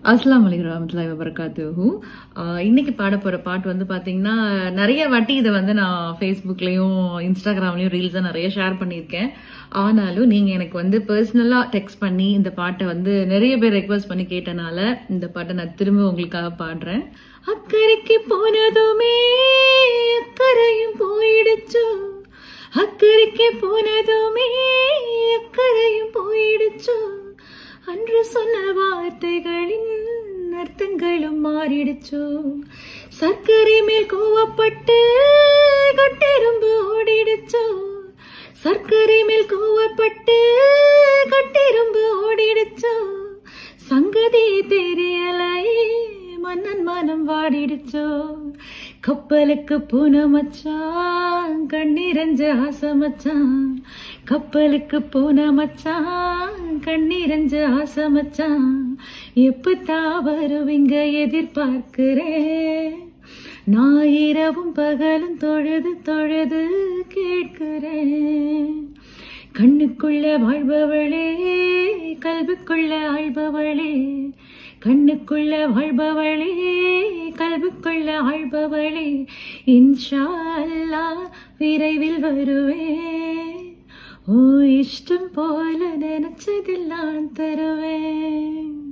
அஸ்ஸலாமு அலைக்கும் வரஹ்மத்துல்லாஹி வபரகாத்துஹு. இன்னைக்கு பாட போற பாட்டு வந்து பாத்தீங்கன்னா, நிறைய வாட்டி இதை வந்து நான் ஃபேஸ்புக்லயும் இன்ஸ்டாகிராம்லயும் ரீல்ஸா நிறைய ஷேர் பண்ணியிருக்கேன். ஆனாலும் நீங்க எனக்கு வந்து பர்சனலா டெக்ஸ்ட் பண்ணி இந்த பாட்டை வந்து நிறைய பேர் ரெக்வஸ்ட் பண்ணி கேட்டனால இந்த பாட்டை நான் திரும்ப உங்களுக்காக பாடுறேன். அக்கறைக்கு போனதுமே அக்கறையும் போயிடுச்சோ, அக்கறைக்கு போனதுமே அக்கறையும் போயிடுச்சோ, அன்று சொன்ன வார்த்தைகளின் அர்த்தங்களும் மாறிடுச்சோ, சர்க்கரை மேல் கோவப்பட்டு கட்டெரும்பு ஓடிடுச்சோ, சர்க்கரை மேல் கோவப்பட்டு கட்டெரும்பு ஓடிடுச்சோ, சங்கதி தெரியலையே மன்னன் மனம் வாடிடுச்சோ, கப்பலுக்கு போன மச்சான் கண்ணீரஞ்ச ஆசை மச்சான், கப்பலுக்கு போன மச்சான் கண்ணீரஞ்ச ஆசை மச்சான், எப்பத்தான் வருவீங்க எதிர்பார்க்கிறேன், நான் இரவும் பகலும் தொழுது தொழுது கேட்கிறேன், கண்ணுக்குள்ள வாழ்பவளே கல்விக்குள்ள ஆழ்பவளே, கண்ணுக்குள்ள வாழ்பவளே கல்விக்குள்ள ஆழ்பவளே, இன்ஷா அல்லாஹ் விரைவில் வருவேன், ஓ இஷ்டம் போல நினைச்சதெல்லாம் தருவேன்.